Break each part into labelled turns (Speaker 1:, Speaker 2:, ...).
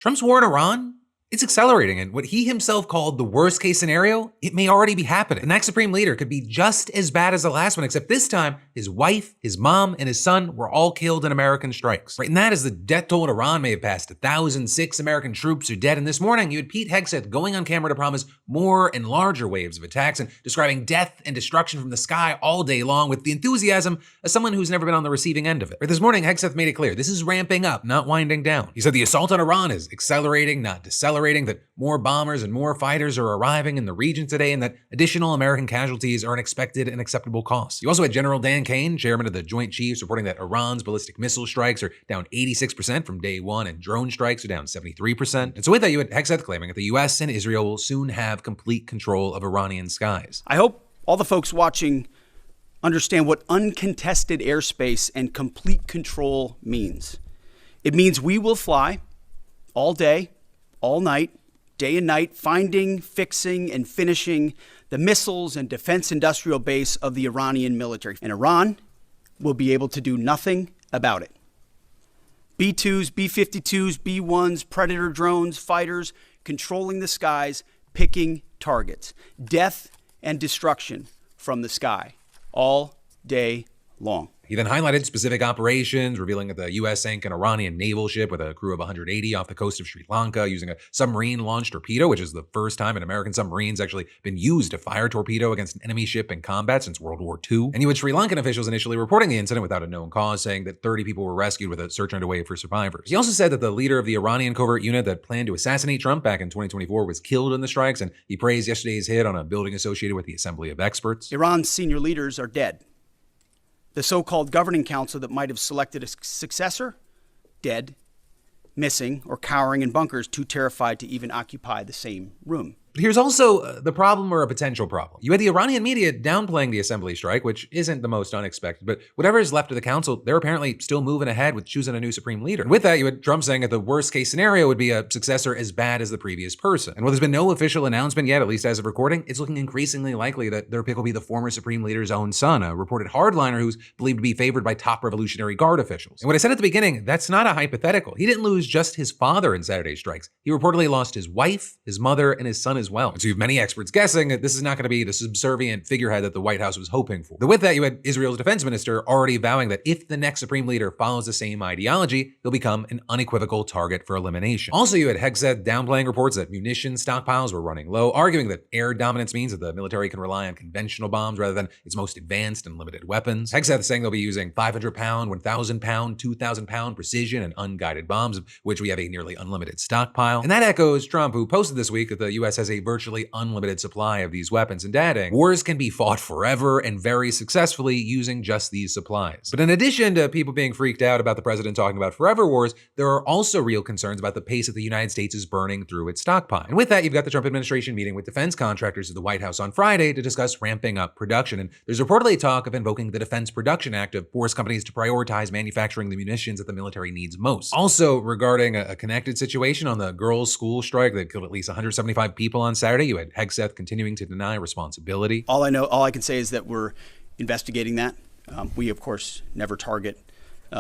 Speaker 1: Trump's war in Iran, it's accelerating, and what he himself called the worst case scenario, it may already be happening. The next supreme leader could be just as bad as the last one, except this time, his wife, his mom, and his son were all killed in American strikes. Right, and that as the death toll in Iran may have passed 1,006 American troops are dead, and this morning you had Pete Hegseth going on camera to promise more and larger waves of attacks and describing death and destruction from the sky all day long with the enthusiasm as someone who's never been on the receiving end of it. Right, this morning, Hegseth made it clear, this is ramping up, not winding down. He said the assault on Iran is accelerating, not decelerating, that more bombers and more fighters are arriving in the region today, and that additional American casualties are an expected and acceptable cost. You also had General Dan Kane, chairman of the Joint Chiefs, reporting that Iran's ballistic missile strikes are down 86% from day one, and drone strikes are down 73%. And so with that, you had Hegseth claiming that the US and Israel will soon have complete control of Iranian skies.
Speaker 2: I hope all the folks watching understand what uncontested airspace and complete control means. It means we will fly all day, all night, day and night, finding, fixing, and finishing the missiles and defense industrial base of the Iranian military. And Iran will be able to do nothing about it. B-2s, B-52s, B-1s, Predator drones, fighters, controlling the skies, picking targets. Death and destruction from the sky, all day long.
Speaker 1: He then highlighted specific operations, revealing that the U.S. sank an Iranian naval ship with a crew of 180 off the coast of Sri Lanka using a submarine-launched torpedo, which is the first time an American submarine's actually been used to fire a torpedo against an enemy ship in combat since World War II. And you had Sri Lankan officials initially reporting the incident without a known cause, saying that 30 people were rescued with a search underway for survivors. He also said that the leader of the Iranian covert unit that planned to assassinate Trump back in 2024 was killed in the strikes, and he praised yesterday's hit on a building associated with the Assembly of Experts.
Speaker 2: Iran's senior leaders are dead. The so-called governing council that might have selected a successor, dead, missing, or cowering in bunkers, too terrified to even occupy the same room.
Speaker 1: But here's also the problem, or a potential problem. You had the Iranian media downplaying the assembly strike, which isn't the most unexpected, but whatever is left of the council, they're apparently still moving ahead with choosing a new supreme leader. And with that, you had Trump saying that the worst case scenario would be a successor as bad as the previous person. And while there's been no official announcement yet, at least as of recording, it's looking increasingly likely that their pick will be the former supreme leader's own son, a reported hardliner who's believed to be favored by top Revolutionary Guard officials. And what I said at the beginning, that's not a hypothetical. He didn't lose just his father in Saturday's strikes. He reportedly lost his wife, his mother, and his son as well. And so you have many experts guessing that this is not going to be the subservient figurehead that the White House was hoping for. But with that, you had Israel's defense minister already vowing that if the next supreme leader follows the same ideology, he'll become an unequivocal target for elimination. Also, you had Hegseth downplaying reports that munition stockpiles were running low, arguing that air dominance means that the military can rely on conventional bombs rather than its most advanced and limited weapons. Hegseth saying they'll be using 500-pound, 1,000-pound, 2,000-pound precision and unguided bombs, of which we have a nearly unlimited stockpile. And that echoes Trump, who posted this week that the U.S. has a virtually unlimited supply of these weapons, and adding, wars can be fought forever and very successfully using just these supplies. But in addition to people being freaked out about the president talking about forever wars, there are also real concerns about the pace that the United States is burning through its stockpile. And with that, you've got the Trump administration meeting with defense contractors at the White House on Friday to discuss ramping up production. And there's reportedly talk of invoking the Defense Production Act to force companies to prioritize manufacturing the munitions that the military needs most. Also, regarding a connected situation on the girls' school strike that killed at least 175 people on Saturday, you had Hegseth continuing to deny responsibility.
Speaker 2: All I can say is that we're investigating that. We, of course, never target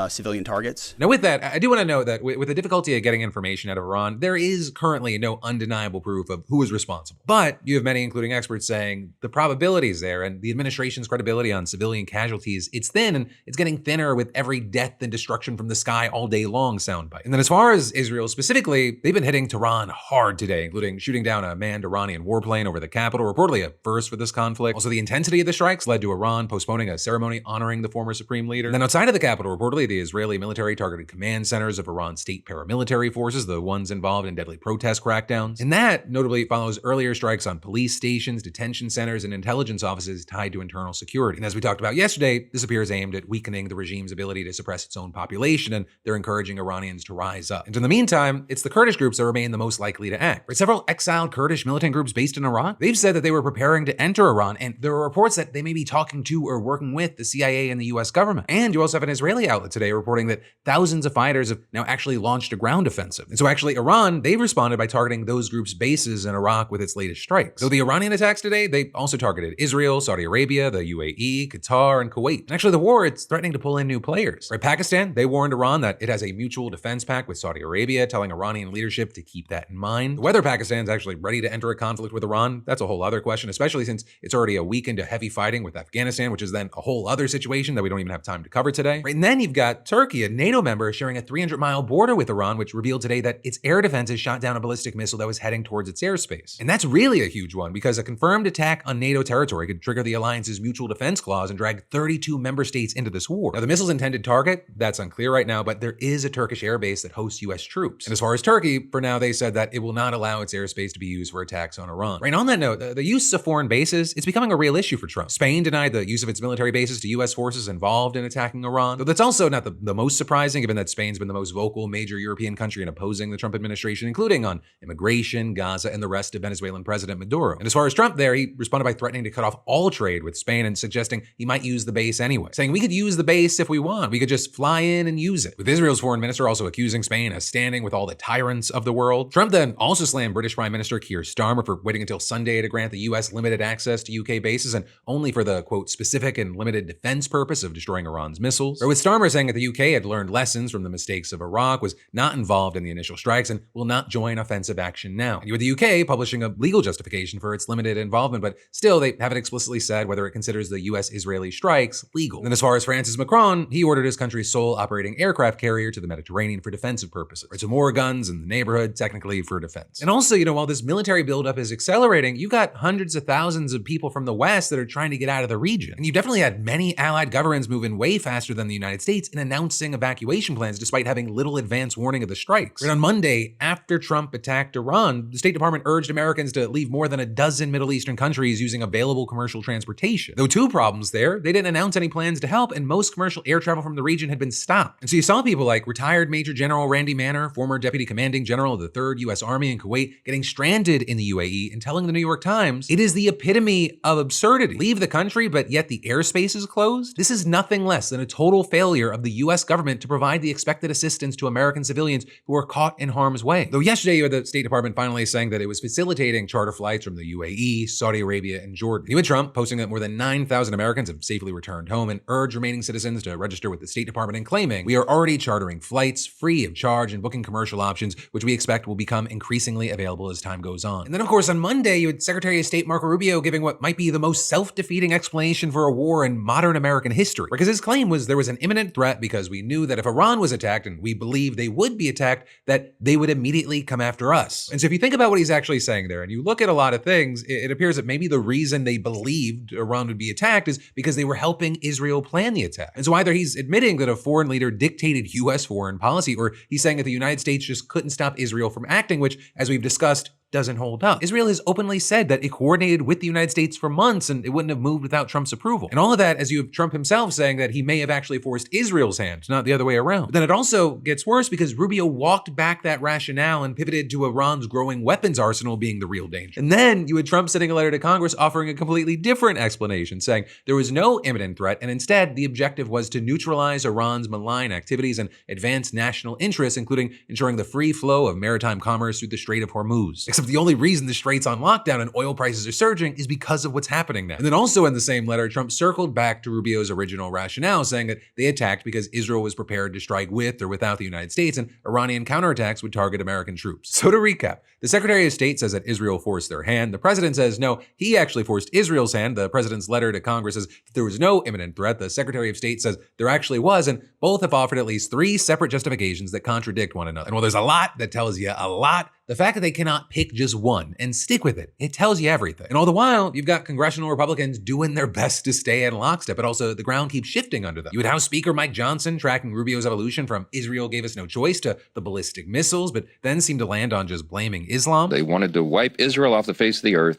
Speaker 2: civilian targets.
Speaker 1: Now with that, I do want to note that with the difficulty of getting information out of Iran, there is currently no undeniable proof of who is responsible. But you have many, including experts, saying the probability is there, and the administration's credibility on civilian casualties, it's thin, and it's getting thinner with every death and destruction from the sky all day long soundbite. And then as far as Israel specifically, they've been hitting Tehran hard today, including shooting down a manned Iranian warplane over the capital, reportedly a first for this conflict. Also, the intensity of the strikes led to Iran postponing a ceremony honoring the former supreme leader. And then outside of the capital, reportedly, the Israeli military targeted command centers of Iran's state paramilitary forces, the ones involved in deadly protest crackdowns. And that notably follows earlier strikes on police stations, detention centers, and intelligence offices tied to internal security. And as we talked about yesterday, this appears aimed at weakening the regime's ability to suppress its own population, and they're encouraging Iranians to rise up. And in the meantime, it's the Kurdish groups that remain the most likely to act. Several exiled Kurdish militant groups based in Iraq, they've said that they were preparing to enter Iran, and there are reports that they may be talking to or working with the CIA and the US government. And you also have an Israeli outlet outlet today reporting that thousands of fighters have now actually launched a ground offensive. And so actually Iran, they've responded by targeting those groups' bases in Iraq with its latest strikes. So the Iranian attacks today, they also targeted Israel, Saudi Arabia, the UAE, Qatar, and Kuwait. And actually the war, it's threatening to pull in new players. Right, Pakistan, they warned Iran that it has a mutual defense pact with Saudi Arabia, telling Iranian leadership to keep that in mind. Whether Pakistan's actually ready to enter a conflict with Iran, that's a whole other question, especially since it's already a week into heavy fighting with Afghanistan, which is then a whole other situation that we don't even have time to cover today. Right, and then you've got Turkey, a NATO member, sharing a 300-mile border with Iran, which revealed today that its air defenses shot down a ballistic missile that was heading towards its airspace. And that's really a huge one, because a confirmed attack on NATO territory could trigger the alliance's mutual defense clause and drag 32 member states into this war. Now, the missile's intended target, that's unclear right now, but there is a Turkish airbase that hosts US troops. And as far as Turkey, for now, they said that it will not allow its airspace to be used for attacks on Iran. Right, on that note, the use of foreign bases, it's becoming a real issue for Trump. Spain denied the use of its military bases to US forces involved in attacking Iran. Though that's also not the most surprising, given that Spain's been the most vocal major European country in opposing the Trump administration, including on immigration, Gaza, and the rest of Venezuelan President Maduro. And as far as Trump there, he responded by threatening to cut off all trade with Spain and suggesting he might use the base anyway, saying we could use the base if we want. We could just fly in and use it. With Israel's foreign minister also accusing Spain of standing with all the tyrants of the world. Trump then also slammed British Prime Minister Keir Starmer for waiting until Sunday to grant the US limited access to UK bases, and only for the, quote, specific and limited defense purpose of destroying Iran's missiles. Or with Starmer saying that the UK had learned lessons from the mistakes of Iraq, was not involved in the initial strikes, and will not join offensive action now. And with the UK publishing a legal justification for its limited involvement, but still they haven't explicitly said whether it considers the US-Israeli strikes legal. And as far as France's Macron, he ordered his country's sole operating aircraft carrier to the Mediterranean for defensive purposes. Right, so more guns in the neighborhood, technically for defense. And also, while this military buildup is accelerating, you've got hundreds of thousands of people from the West that are trying to get out of the region. And you've definitely had many allied governments moving way faster than the United States in announcing evacuation plans despite having little advance warning of the strikes. Right, on Monday, after Trump attacked Iran, the State Department urged Americans to leave more than a dozen Middle Eastern countries using available commercial transportation. Though two problems there, they didn't announce any plans to help, and most commercial air travel from the region had been stopped. And so you saw people like retired Major General Randy Manor, former Deputy Commanding General of the 3rd U.S. Army in Kuwait, getting stranded in the UAE and telling the New York Times, it is the epitome of absurdity. Leave the country, but yet the airspace is closed? This is nothing less than a total failure of the U.S. government to provide the expected assistance to American civilians who are caught in harm's way. Though yesterday you had the State Department finally saying that it was facilitating charter flights from the UAE, Saudi Arabia, and Jordan. You had Trump posting that more than 9,000 Americans have safely returned home and urged remaining citizens to register with the State Department, and claiming, we are already chartering flights free of charge and booking commercial options, which we expect will become increasingly available as time goes on. And then of course on Monday you had Secretary of State Marco Rubio giving what might be the most self-defeating explanation for a war in modern American history. Because his claim was there was an imminent threat because we knew that if Iran was attacked, and we believed they would be attacked, that they would immediately come after us. And so if you think about what he's actually saying there, and you look at a lot of things, it appears that maybe the reason they believed Iran would be attacked is because they were helping Israel plan the attack. And so either he's admitting that a foreign leader dictated US foreign policy, or he's saying that the United States just couldn't stop Israel from acting, which, as we've discussed, doesn't hold up. Israel has openly said that it coordinated with the United States for months and it wouldn't have moved without Trump's approval. And all of that, as you have Trump himself saying that he may have actually forced Israel's hand, not the other way around. But then it also gets worse because Rubio walked back that rationale and pivoted to Iran's growing weapons arsenal being the real danger. And then you had Trump sending a letter to Congress offering a completely different explanation, saying there was no imminent threat and instead the objective was to neutralize Iran's malign activities and advance national interests, including ensuring the free flow of maritime commerce through the Strait of Hormuz. Except the only reason the strait's on lockdown and oil prices are surging is because of what's happening now. And then also in the same letter, Trump circled back to Rubio's original rationale, saying that they attacked because Israel was prepared to strike with or without the United States, and Iranian counterattacks would target American troops. So to recap, the Secretary of State says that Israel forced their hand. The president says no, he actually forced Israel's hand. The president's letter to Congress says that there was no imminent threat. The Secretary of State says there actually was, and both have offered at least 3 separate justifications that contradict one another. And while there's a lot that tells you a lot, the fact that they cannot pick just one and stick with it, it tells you everything. And all the while, you've got congressional Republicans doing their best to stay in lockstep, but also the ground keeps shifting under them. You had House Speaker Mike Johnson tracking Rubio's evolution from Israel gave us no choice to the ballistic missiles, but then seemed to land on just blaming Islam.
Speaker 3: They wanted to wipe Israel off the face of the earth,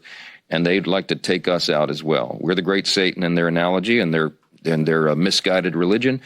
Speaker 3: and they'd like to take us out as well. We're the great Satan in their analogy and their misguided religion.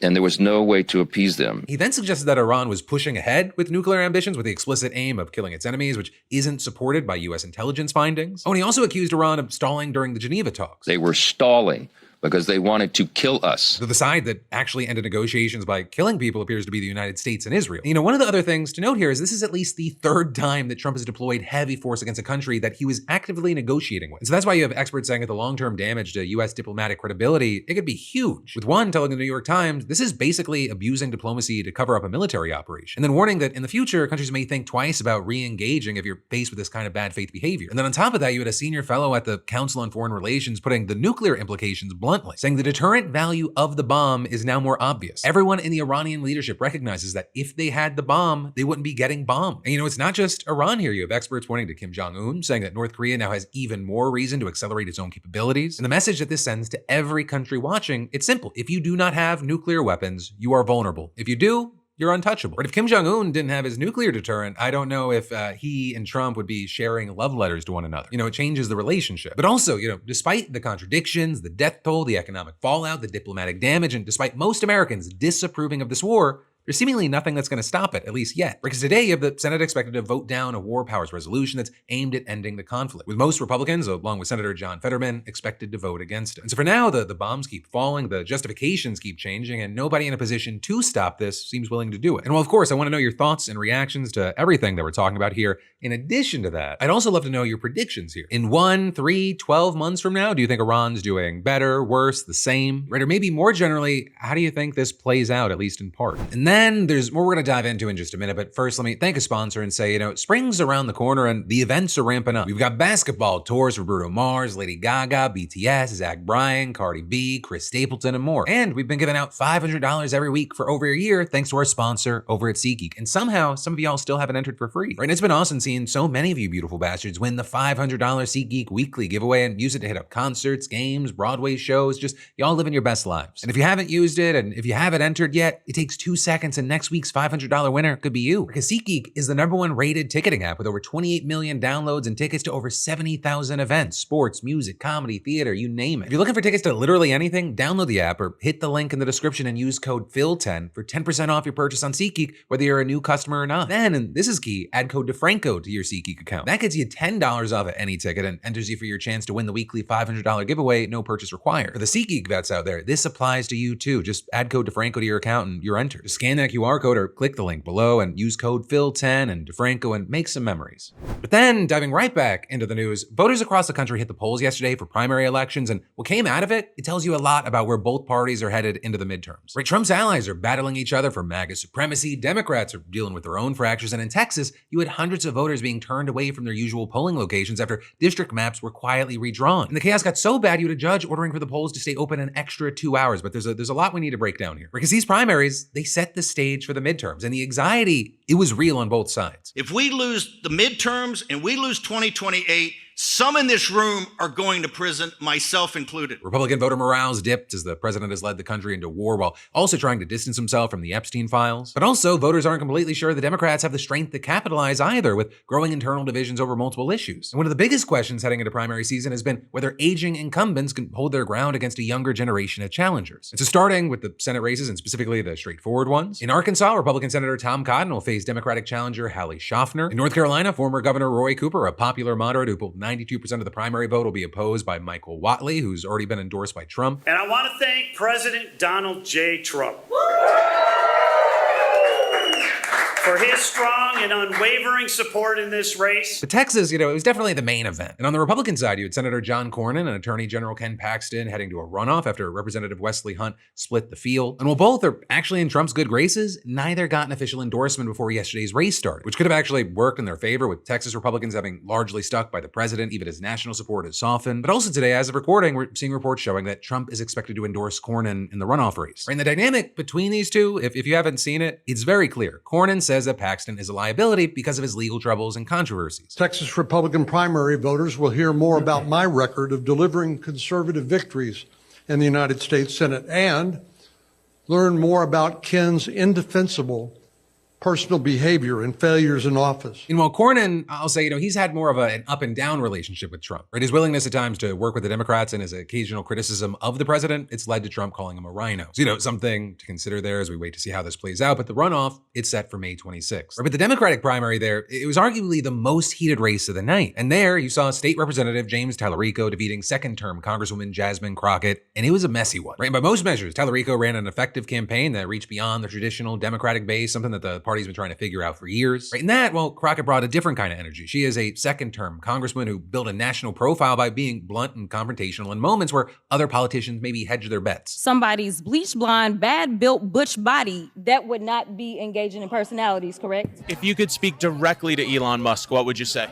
Speaker 3: And there was no way to appease them.
Speaker 1: He then suggested that Iran was pushing ahead with nuclear ambitions with the explicit aim of killing its enemies, which isn't supported by US intelligence findings. Oh, and he also accused Iran of stalling during the Geneva talks.
Speaker 3: They were stalling because they wanted to kill us.
Speaker 1: So the side that actually ended negotiations by killing people appears to be the United States and Israel. You know, one of the other things to note here is this is at least the third time that Trump has deployed heavy force against a country that he was actively negotiating with. And so that's why you have experts saying that the long-term damage to U.S. diplomatic credibility, it could be huge. With one telling the New York Times, this is basically abusing diplomacy to cover up a military operation. And then warning that in the future, countries may think twice about re-engaging if you're faced with this kind of bad faith behavior. And then on top of that, you had a senior fellow at the Council on Foreign Relations putting the nuclear implications bluntly, saying the deterrent value of the bomb is now more obvious. Everyone in the Iranian leadership recognizes that if they had the bomb, they wouldn't be getting bombed. And you know, it's not just Iran here. You have experts pointing to Kim Jong-un, saying that North Korea now has even more reason to accelerate its own capabilities. And the message that this sends to every country watching, it's simple. If you do not have nuclear weapons, you are vulnerable. If you do, you're untouchable. But if Kim Jong-un didn't have his nuclear deterrent, I don't know if he and Trump would be sharing love letters to one another. You know, it changes the relationship. But also, you know, despite the contradictions, the death toll, the economic fallout, the diplomatic damage, and despite most Americans disapproving of this war, there's seemingly nothing that's going to stop it, at least yet. Because today you have the Senate expected to vote down a war powers resolution that's aimed at ending the conflict, with most Republicans, along with Senator John Fetterman, expected to vote against it. And so for now, the bombs keep falling, the justifications keep changing, and nobody in a position to stop this seems willing to do it. And well, of course, I want to know your thoughts and reactions to everything that we're talking about here. In addition to that, I'd also love to know your predictions here. In 1, 3, 12 months from now, do you think Iran's doing better, worse, the same? Right? Or maybe more generally, how do you think this plays out, at least in part? And then there's more we're going to dive into in just a minute, but first let me thank a sponsor and say, you know, spring's around the corner and the events are ramping up. We've got basketball tours for Bruno Mars, Lady Gaga, BTS, Zach Bryan, Cardi B, Chris Stapleton, and more. And we've been giving out $500 every week for over a year thanks to our sponsor over at SeatGeek. And somehow, some of y'all still haven't entered for free. Right? And it's been awesome seeing so many of you beautiful bastards win the $500 SeatGeek weekly giveaway and use it to hit up concerts, games, Broadway shows, just y'all living your best lives. And if you haven't used it and if you haven't entered yet, it takes 2 seconds and next week's $500 winner could be you. Because SeatGeek is the #1 rated ticketing app with over 28 million downloads and tickets to over 70,000 events, sports, music, comedy, theater, you name it. If you're looking for tickets to literally anything, download the app or hit the link in the description and use code PHIL10 for 10% off your purchase on SeatGeek, whether you're a new customer or not. Then, and this is key, add code DeFranco to your SeatGeek account. That gets you $10 off at any ticket and enters you for your chance to win the weekly $500 giveaway, no purchase required. For the SeatGeek vets out there, this applies to you too. Just add code DeFranco to your account and you're entered. Just scan that QR code or click the link below and use code PHIL10 and DeFranco and make some memories. But then, diving right back into the news, voters across the country hit the polls yesterday for primary elections, and what came out of it, it tells you a lot about where both parties are headed into the midterms. Right, Trump's allies are battling each other for MAGA supremacy, Democrats are dealing with their own fractures, and in Texas, you had hundreds of voters being turned away from their usual polling locations after district maps were quietly redrawn. And the chaos got so bad, you had a judge ordering for the polls to stay open an extra 2 hours, but there's a lot we need to break down here. Because these primaries, they set the stage for the midterms, and the anxiety, it was real on both sides.
Speaker 4: If we lose the midterms and we lose 2028, some in this room are going to prison, myself included.
Speaker 1: Republican voter morale's dipped as the president has led the country into war while also trying to distance himself from the Epstein files. But also, voters aren't completely sure the Democrats have the strength to capitalize either, with growing internal divisions over multiple issues. And one of the biggest questions heading into primary season has been whether aging incumbents can hold their ground against a younger generation of challengers. And so starting with the Senate races, and specifically the straightforward ones, in Arkansas, Republican Senator Tom Cotton will face Democratic challenger Hallie Schaffner. In North Carolina, former Governor Roy Cooper, a popular moderate who pulled 92% of the primary vote, will be opposed by Michael Whatley, who's already been endorsed by Trump.
Speaker 5: And I want to thank President Donald J. Trump for his strong and unwavering support in this race.
Speaker 1: But Texas, it was definitely the main event. And on the Republican side, you had Senator John Cornyn and Attorney General Ken Paxton heading to a runoff after Representative Wesley Hunt split the field. And while both are actually in Trump's good graces, neither got an official endorsement before yesterday's race started, which could have actually worked in their favor, with Texas Republicans having largely stuck by the president, even as national support has softened. But also today, as of recording, we're seeing reports showing that Trump is expected to endorse Cornyn in the runoff race. And the dynamic between these two, if you haven't seen it, it's very clear. Cornyn says that Paxton is a liability because of his legal troubles and controversies.
Speaker 6: Texas Republican primary voters will hear more about my record of delivering conservative victories in the United States Senate and learn more about Ken's indefensible personal behavior and failures in office.
Speaker 1: And while Cornyn, I'll say, he's had more of an up and down relationship with Trump. Right? His willingness at times to work with the Democrats and his occasional criticism of the president, it's led to Trump calling him a rhino. So, something to consider there as we wait to see how this plays out. But the runoff, it's set for May 26th. Right? But the Democratic primary there, it was arguably the most heated race of the night. And there you saw State Representative James Talarico defeating second-term Congresswoman Jasmine Crockett, and it was a messy one. Right? And by most measures, Talarico ran an effective campaign that reached beyond the traditional Democratic base, something that the party's been trying to figure out for years. Right? And that, well, Crockett brought a different kind of energy. She is a second-term congresswoman who built a national profile by being blunt and confrontational in moments where other politicians maybe hedge their bets.
Speaker 7: Somebody's bleach blonde, bad-built butch body, that would not be engaging in personalities, correct?
Speaker 8: If you could speak directly to Elon Musk, what would you say?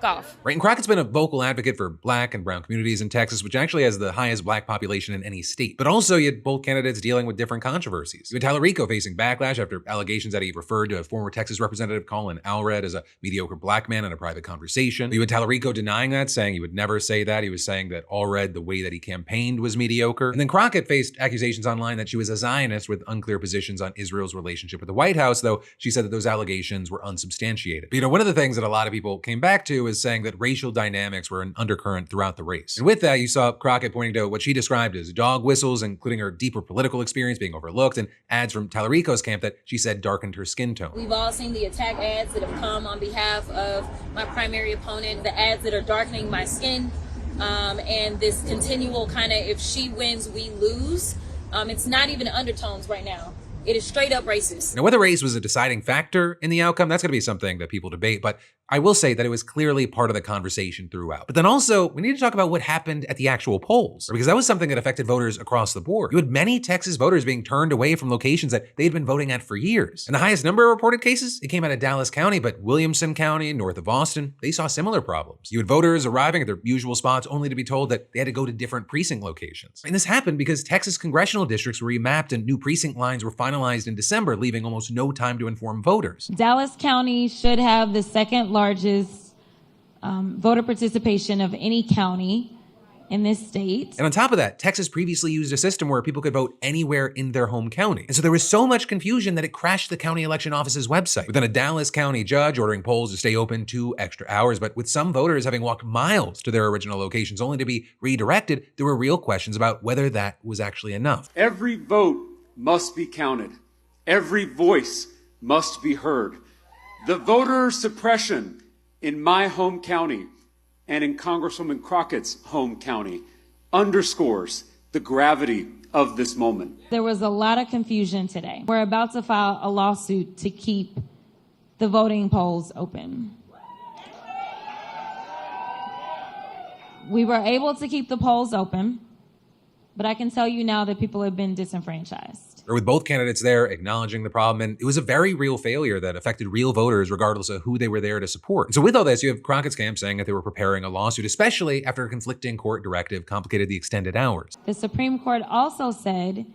Speaker 7: Off.
Speaker 1: Right, and Crockett's been a vocal advocate for black and brown communities in Texas, which actually has the highest black population in any state. But also, you had both candidates dealing with different controversies. You had Talarico facing backlash after allegations that he referred to a former Texas Representative Colin Allred as a mediocre black man in a private conversation. You had Talarico denying that, saying he would never say that. He was saying that Allred, the way that he campaigned, was mediocre. And then Crockett faced accusations online that she was a Zionist with unclear positions on Israel's relationship with the White House, though she said that those allegations were unsubstantiated. But, one of the things that a lot of people came back to is saying that racial dynamics were an undercurrent throughout the race. And with that, you saw Crockett pointing to what she described as dog whistles, including her deeper political experience being overlooked, and ads from Talarico's camp that she said darkened her skin tone.
Speaker 7: We've all seen the attack ads that have come on behalf of my primary opponent, the ads that are darkening my skin, and this continual kind of, if she wins, we lose. It's not even undertones right now. It is straight up racist.
Speaker 1: Now, whether race was a deciding factor in the outcome, that's going to be something that people debate, but I will say that it was clearly part of the conversation throughout. But then also, we need to talk about what happened at the actual polls, because that was something that affected voters across the board. You had many Texas voters being turned away from locations that they'd been voting at for years. And the highest number of reported cases, it came out of Dallas County, but Williamson County, north of Austin, they saw similar problems. You had voters arriving at their usual spots only to be told that they had to go to different precinct locations. And this happened because Texas congressional districts were remapped and new precinct lines were finalized in December, leaving almost no time to inform voters.
Speaker 9: Dallas County should have the second largest voter participation of any county in this state.
Speaker 1: And on top of that, Texas previously used a system where people could vote anywhere in their home county. And so there was so much confusion that it crashed the county election office's website. With then a Dallas County judge ordering polls to stay open 2 extra hours, but with some voters having walked miles to their original locations only to be redirected, there were real questions about whether that was actually enough.
Speaker 10: Every vote must be counted. Every voice must be heard. The voter suppression in my home county and in Congresswoman Crockett's home county underscores the gravity of this moment.
Speaker 9: There was a lot of confusion today. We're about to file a lawsuit to keep the voting polls open. We were able to keep the polls open, but I can tell you now that people have been disenfranchised.
Speaker 1: Or with both candidates there acknowledging the problem, and it was a very real failure that affected real voters regardless of who they were there to support. And so with all this, you have Crockett's camp saying that they were preparing a lawsuit, especially after a conflicting court directive complicated the extended hours.
Speaker 9: The Supreme Court also said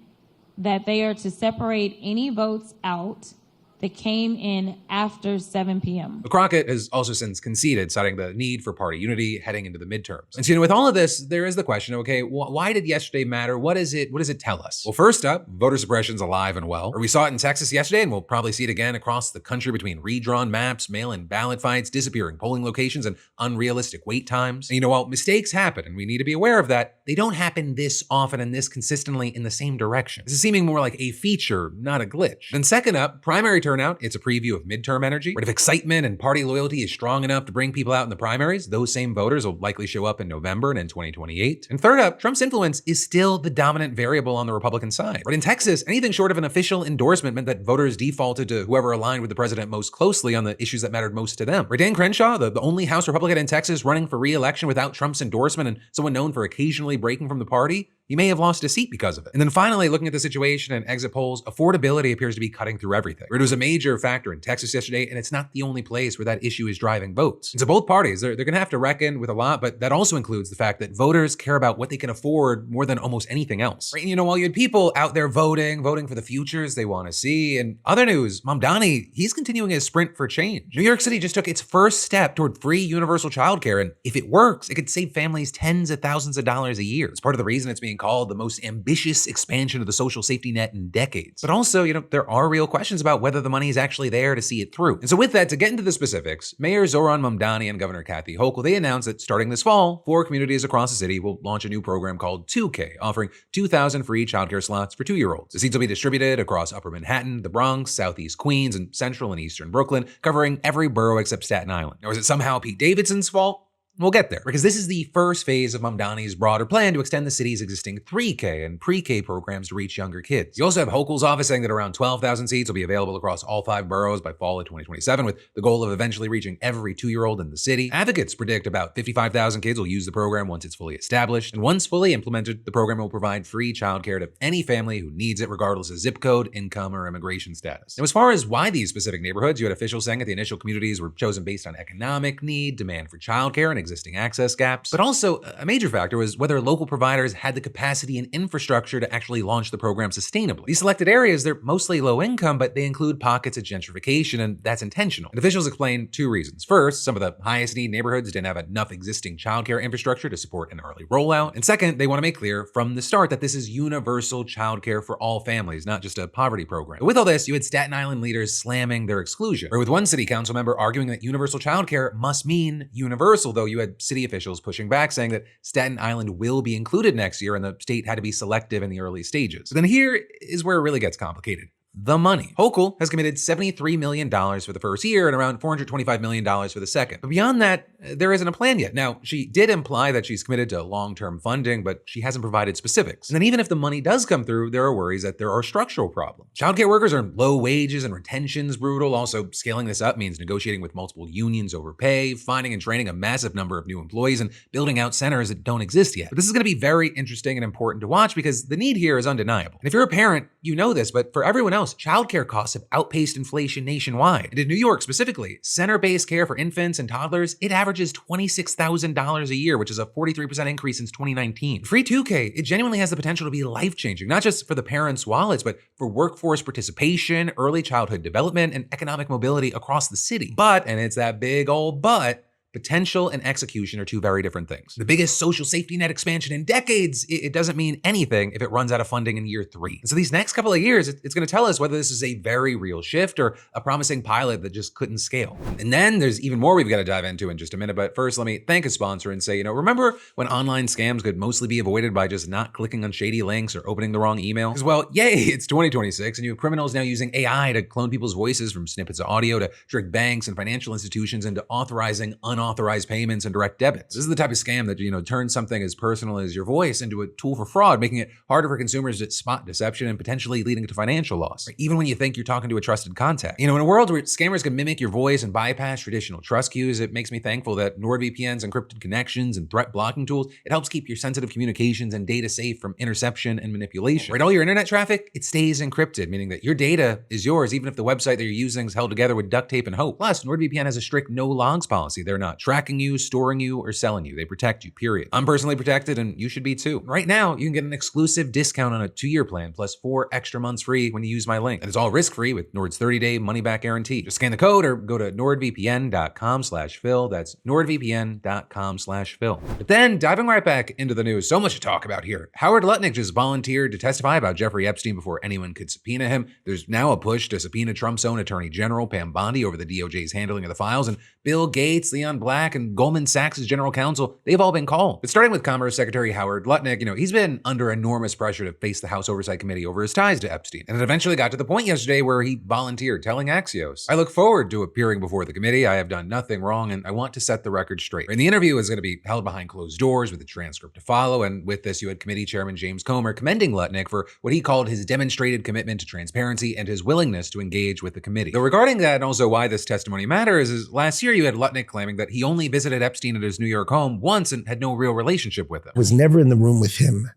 Speaker 9: that they are to separate any votes out that came in after 7 p.m.
Speaker 1: But Crockett has also since conceded, citing the need for party unity heading into the midterms. And so, with all of this, there is the question, okay, why did yesterday matter? What does it tell us? Well, first up, voter suppression's alive and well. Or we saw it in Texas yesterday, and we'll probably see it again across the country between redrawn maps, mail-in ballot fights, disappearing polling locations, and unrealistic wait times. And while mistakes happen, and we need to be aware of that, they don't happen this often and this consistently in the same direction. This is seeming more like a feature, not a glitch. Then second up, primary turnout, it's a preview of midterm energy. But if excitement and party loyalty is strong enough to bring people out in the primaries, those same voters will likely show up in November and in 2028. And third up, Trump's influence is still the dominant variable on the Republican side. But in Texas, anything short of an official endorsement meant that voters defaulted to whoever aligned with the president most closely on the issues that mattered most to them. Dan Crenshaw, the only House Republican in Texas running for re-election without Trump's endorsement and someone known for occasionally breaking from the party, he may have lost a seat because of it. And then finally, looking at the situation and exit polls, affordability appears to be cutting through everything. It was a major factor in Texas yesterday, and it's not the only place where that issue is driving votes. And so both parties, they're going to have to reckon with a lot, but that also includes the fact that voters care about what they can afford more than almost anything else. Right? And while you had people out there voting for the futures they want to see, and other news, Mamdani, he's continuing his sprint for change. New York City just took its first step toward free universal childcare, and if it works, it could save families tens of thousands of dollars a year. It's part of the reason it's being being called the most ambitious expansion of the social safety net in decades. But also, there are real questions about whether the money is actually there to see it through. And so with that, to get into the specifics, Mayor Zoran Mamdani and Governor Kathy Hochul, they announced that starting this fall, 4 communities across the city will launch a new program called 2K, offering 2,000 free childcare slots for 2-year-olds. The seats will be distributed across Upper Manhattan, the Bronx, Southeast Queens, and Central and Eastern Brooklyn, covering every borough except Staten Island. Or is it somehow Pete Davidson's fault? We'll get there, because this is the first phase of Mamdani's broader plan to extend the city's existing 3K and pre-K programs to reach younger kids. You also have Hochul's office saying that around 12,000 seats will be available across all 5 boroughs by fall of 2027, with the goal of eventually reaching every 2-year-old in the city. Advocates predict about 55,000 kids will use the program once it's fully established, and once fully implemented, the program will provide free childcare to any family who needs it, regardless of zip code, income, or immigration status. Now, as far as why these specific neighborhoods, you had officials saying that the initial communities were chosen based on economic need, demand for childcare, and existing access gaps. But also, a major factor was whether local providers had the capacity and infrastructure to actually launch the program sustainably. These selected areas, they're mostly low income, but they include pockets of gentrification, and that's intentional. And officials explained 2 reasons. First, some of the highest need neighborhoods didn't have enough existing childcare infrastructure to support an early rollout. And second, they want to make clear from the start that this is universal childcare for all families, not just a poverty program. But with all this, you had Staten Island leaders slamming their exclusion, or with one city council member arguing that universal childcare must mean universal, though you had city officials pushing back, saying that Staten Island will be included next year and the state had to be selective in the early stages. But then here is where it really gets complicated. The money. Hochul has committed $73 million for the first year and around $425 million for the second. But beyond that, there isn't a plan yet. Now, she did imply that she's committed to long-term funding, but she hasn't provided specifics. And then even if the money does come through, there are worries that there are structural problems. Childcare workers are low wages and retention's brutal. Also, scaling this up means negotiating with multiple unions over pay, finding and training a massive number of new employees, and building out centers that don't exist yet. But this is going to be very interesting and important to watch because the need here is undeniable. And if you're a parent, you know this, but for everyone else, childcare costs have outpaced inflation nationwide. And in New York specifically, center-based care for infants and toddlers, it averages $26,000 a year, which is a 43% increase since 2019. Free 2K, it genuinely has the potential to be life-changing, not just for the parents' wallets, but for workforce participation, early childhood development, and economic mobility across the city. But, and it's that big old but, potential and execution are 2 very different things. The biggest social safety net expansion in decades, it doesn't mean anything if it runs out of funding in year 3. And so these next couple of years, it's going to tell us whether this is a very real shift or a promising pilot that just couldn't scale. And then there's even more we've got to dive into in just a minute. But first, let me thank a sponsor and say, remember when online scams could mostly be avoided by just not clicking on shady links or opening the wrong email? Because, well, yay, it's 2026 and you have criminals now using AI to clone people's voices from snippets of audio to trick banks and financial institutions into authorizing unauthorized payments and direct debits. This is the type of scam that, turns something as personal as your voice into a tool for fraud, making it harder for consumers to spot deception and potentially leading to financial loss, even when you think you're talking to a trusted contact. In a world where scammers can mimic your voice and bypass traditional trust cues, it makes me thankful that NordVPN's encrypted connections and threat blocking tools, it helps keep your sensitive communications and data safe from interception and manipulation. All your internet traffic, it stays encrypted, meaning that your data is yours, even if the website that you're using is held together with duct tape and hope. Plus, NordVPN has a strict no logs policy. They're not tracking you, storing you, or selling you. They protect you, period. I'm personally protected and you should be too. Right now, you can get an exclusive discount on a 2-year plan plus 4 extra months free when you use my link. And it's all risk-free with Nord's 30-day money-back guarantee. Just scan the code or go to nordvpn.com/Phil. That's nordvpn.com/Phil. But then diving right back into the news, so much to talk about here. Howard Lutnick just volunteered to testify about Jeffrey Epstein before anyone could subpoena him. There's now a push to subpoena Trump's own Attorney General, Pam Bondi, over the DOJ's handling of the files. And Bill Gates, Leon Black, and Goldman Sachs' general counsel, they've all been called. But starting with Commerce Secretary Howard Lutnick, he's been under enormous pressure to face the House Oversight Committee over his ties to Epstein. And it eventually got to the point yesterday where he volunteered, telling Axios, "I look forward to appearing before the committee. I have done nothing wrong, and I want to set the record straight." And the interview is going to be held behind closed doors with a transcript to follow. And with this, you had Committee Chairman James Comer commending Lutnick for what he called his demonstrated commitment to transparency and his willingness to engage with the committee. Though regarding that, and also why this testimony matters, is last year you had Lutnick claiming that he only visited Epstein at his New York home once and had no real relationship with him.
Speaker 11: I was never in the room with him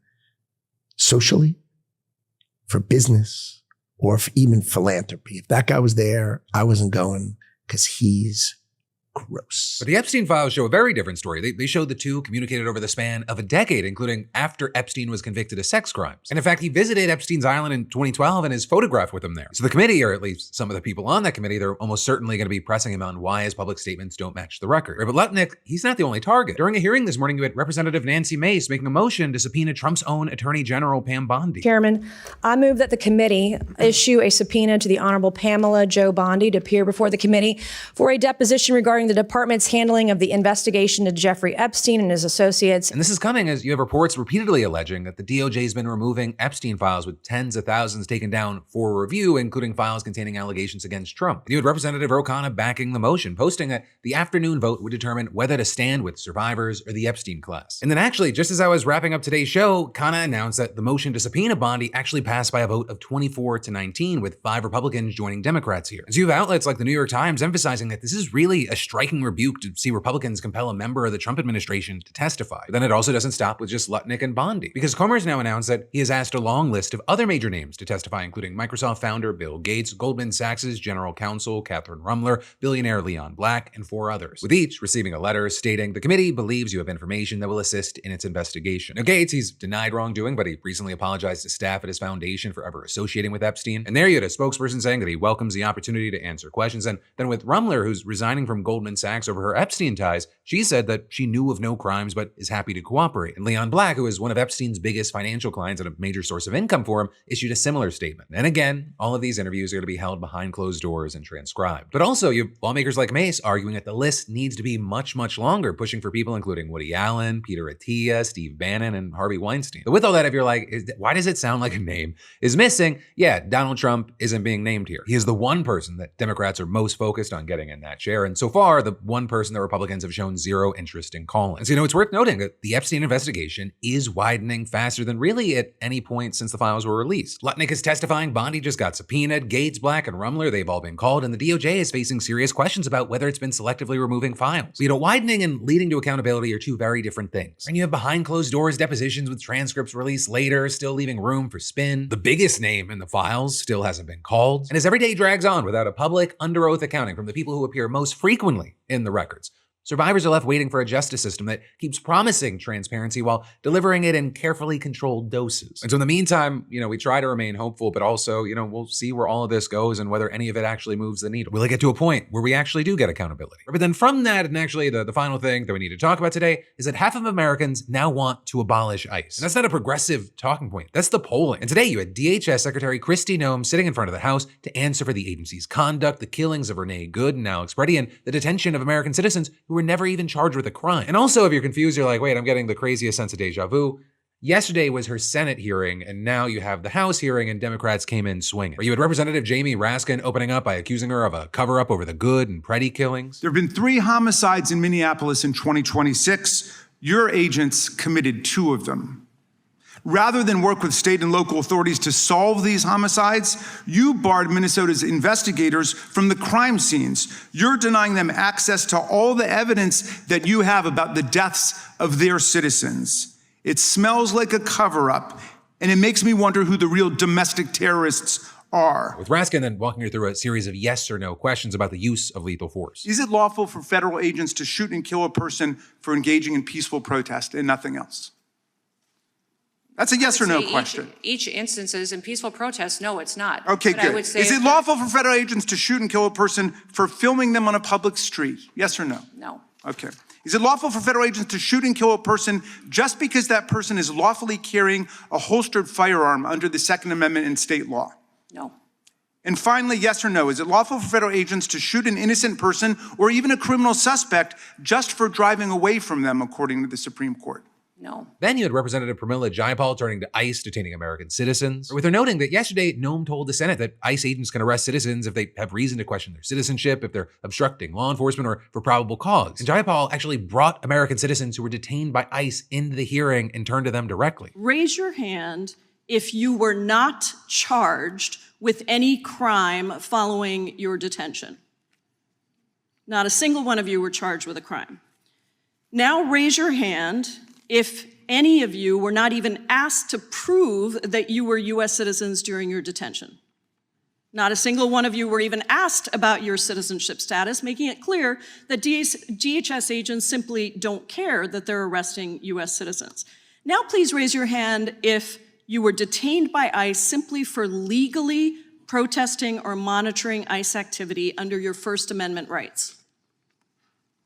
Speaker 11: socially, for business, or for even philanthropy. If that guy was there, I wasn't going because he's gross.
Speaker 1: But the Epstein files show a very different story. They show the two communicated over the span of a decade, including after Epstein was convicted of sex crimes. And in fact, he visited Epstein's island in 2012 and is photographed with him there. So the committee, or at least some of the people on that committee, they're almost certainly going to be pressing him on why his public statements don't match the record. But Lutnick, he's not the only target. During a hearing this morning, you had Representative Nancy Mace making a motion to subpoena Trump's own Attorney General Pam Bondi.
Speaker 12: Chairman, I move that the committee issue a subpoena to the Honorable Pamela Jo Bondi to appear before the committee for a deposition regarding the department's handling of the investigation into Jeffrey Epstein and his associates.
Speaker 1: And this is coming as you have reports repeatedly alleging that the DOJ has been removing Epstein files with tens of thousands taken down for review, including files containing allegations against Trump. You had Representative O'Connor backing the motion, posting that the afternoon vote would determine whether to stand with survivors or the Epstein class. And then actually, just as I was wrapping up today's show, Khanna announced that the motion to subpoena Bondi actually passed by a vote of 24-19, with 5 Republicans joining Democrats here. And so you have outlets like the New York Times emphasizing that this is really a striking rebuke to see Republicans compel a member of the Trump administration to testify. But then it also doesn't stop with just Lutnick and Bondi, because Comer's now announced that he has asked a long list of other major names to testify, including Microsoft founder Bill Gates, Goldman Sachs' general counsel Catherine Rumler, billionaire Leon Black, and 4 others, with each receiving a letter stating the committee believes you have information that will assist in its investigation. Now Gates, he's denied wrongdoing, but he recently apologized to staff at his foundation for ever associating with Epstein. And there you had a spokesperson saying that he welcomes the opportunity to answer questions. And then with Rumler, who's resigning from Goldman Sachs over her Epstein ties, she said that she knew of no crimes but is happy to cooperate. And Leon Black, who is one of Epstein's biggest financial clients and a major source of income for him, issued a similar statement. And again, all of these interviews are going to be held behind closed doors and transcribed. But also, you have lawmakers like Mace arguing that the list needs to be much, much longer, pushing for people including Woody Allen, Peter Attia, Steve Bannon, and Harvey Weinstein. But with all that, if you're like, why does it sound like a name is missing? Yeah, Donald Trump isn't being named here. He is the one person that Democrats are most focused on getting in that chair. And so far, the one person that Republicans have shown zero interest in calling. And so, it's worth noting that the Epstein investigation is widening faster than really at any point since the files were released. Lutnick is testifying, Bondi just got subpoenaed, Gates, Black, and Rumler, they've all been called, and the DOJ is facing serious questions about whether it's been selectively removing files. So, widening and leading to accountability are two very different things. And you have behind closed doors depositions with transcripts released later, still leaving room for spin. The biggest name in the files still hasn't been called. And as every day drags on without a public, under oath accounting from the people who appear most frequently in the records, survivors are left waiting for a justice system that keeps promising transparency while delivering it in carefully controlled doses. And so in the meantime, we try to remain hopeful, but also, we'll see where all of this goes and whether any of it actually moves the needle. Will it get to a point where we actually do get accountability? But then from that, and actually the final thing that we need to talk about today is that half of Americans now want to abolish ICE. And that's not a progressive talking point. That's the polling. And today you had DHS Secretary Kristi Noem sitting in front of the House to answer for the agency's conduct, the killings of Renee Good and Alex Preddy, and the detention of American citizens who were never even charged with a crime. And also, if you're confused, you're like, wait, I'm getting the craziest sense of deja vu. Yesterday was her Senate hearing, and now you have the House hearing, and Democrats came in swinging. You had Representative Jamie Raskin opening up by accusing her of a cover-up over the Good and Preddy killings.
Speaker 13: There have been 3 homicides in Minneapolis in 2026. Your agents committed 2 of them. Rather than work with state and local authorities to solve these homicides, you barred Minnesota's investigators from the crime scenes. You're denying them access to all the evidence that you have about the deaths of their citizens. It smells like a cover-up, and it makes me wonder who the real domestic terrorists are.
Speaker 1: With Raskin then walking her through a series of yes or no questions about the use of lethal force.
Speaker 13: Is it lawful for federal agents to shoot and kill a person for engaging in peaceful protest and nothing else? That's a yes or no question.
Speaker 14: Each instances in peaceful protest, no, it's not.
Speaker 13: Okay,
Speaker 14: but
Speaker 13: good.
Speaker 14: I would say
Speaker 13: is it lawful for federal agents to shoot and kill a person for filming them on a public street? Yes or no?
Speaker 14: No.
Speaker 13: Okay. Is it lawful for federal agents to shoot and kill a person just because that person is lawfully carrying a holstered firearm under the Second Amendment in state law?
Speaker 14: No.
Speaker 13: And finally, yes or no, is it lawful for federal agents to shoot an innocent person or even a criminal suspect just for driving away from them, according to the Supreme Court?
Speaker 14: No.
Speaker 1: Then you had Representative Pramila Jayapal turning to ICE detaining American citizens, with her noting that yesterday Noem told the Senate that ICE agents can arrest citizens if they have reason to question their citizenship, if they're obstructing law enforcement, or for probable cause. And Jayapal actually brought American citizens who were detained by ICE into the hearing and turned to them directly.
Speaker 15: Raise your hand if you were not charged with any crime following your detention. Not a single one of you were charged with a crime. Now raise your hand if any of you were not even asked to prove that you were U.S. citizens during your detention. Not a single one of you were even asked about your citizenship status, making it clear that DHS agents simply don't care that they're arresting U.S. citizens. Now please raise your hand if you were detained by ICE simply for legally protesting or monitoring ICE activity under your First Amendment rights.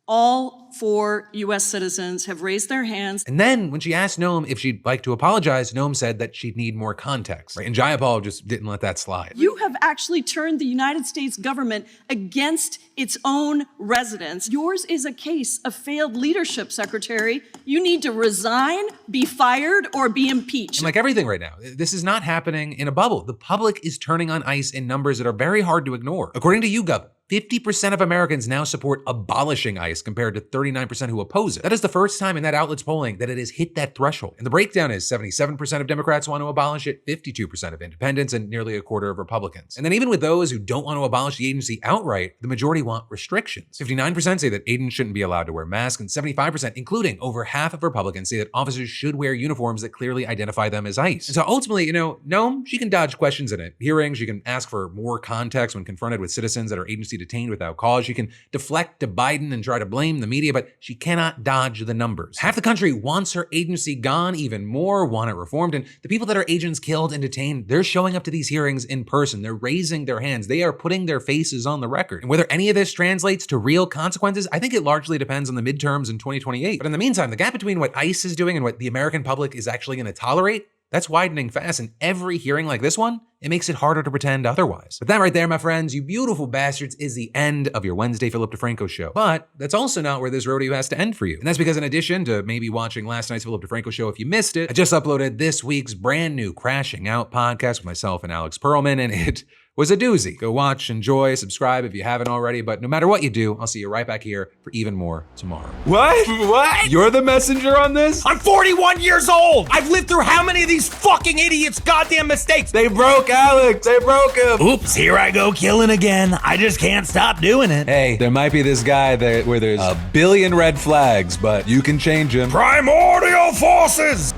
Speaker 15: All 4 U.S. citizens have raised their hands.
Speaker 1: And then when she asked Noem if she'd like to apologize, Noem said that she'd need more context. Right? And Jayapal just didn't let that slide.
Speaker 15: You have actually turned the United States government against its own residents. Yours is a case of failed leadership, Secretary. You need to resign, be fired, or be impeached.
Speaker 1: And like everything right now, this is not happening in a bubble. The public is turning on ICE in numbers that are very hard to ignore. According to YouGov, 50% of Americans now support abolishing ICE compared to 39% who oppose it. That is the first time in that outlet's polling that it has hit that threshold. And the breakdown is 77% of Democrats want to abolish it, 52% of independents, and nearly a quarter of Republicans. And then even with those who don't want to abolish the agency outright, the majority want restrictions. 59% say that agents shouldn't be allowed to wear masks, and 75%, including over half of Republicans, say that officers should wear uniforms that clearly identify them as ICE. And so ultimately, Noem, she can dodge questions in a hearing. She can ask for more context when confronted with citizens that are agency detained without cause. She can deflect to Biden and try to blame the media, but she cannot dodge the numbers. Half the country wants her agency gone, even more want it reformed, and the people that are agents killed and detained, they're showing up to these hearings in person. They're raising their hands. They are putting their faces on the record. And whether any of this translates to real consequences, I think it largely depends on the midterms in 2028. But in the meantime, the gap between what ICE is doing and what the American public is actually going to tolerate, that's widening fast, and every hearing like this one, it makes it harder to pretend otherwise. But that right there, my friends, you beautiful bastards, is the end of your Wednesday Philip DeFranco show. But that's also not where this rodeo has to end for you. And that's because in addition to maybe watching last night's Philip DeFranco show if you missed it, I just uploaded this week's brand new Crashing Out podcast with myself and Alex Perlman, and it was a doozy. Go watch, enjoy, subscribe if you haven't already, but no matter what you do, I'll see you right back here for even more tomorrow.
Speaker 16: What? You're the messenger on this? I'm 41 years old! I've lived through how many of these fucking idiots' goddamn mistakes? They broke Alex, they broke him! Oops, here I go killing again. I just can't stop doing it.
Speaker 1: Hey, there might be this guy where there's a billion red flags, but you can change him.
Speaker 16: Primordial forces!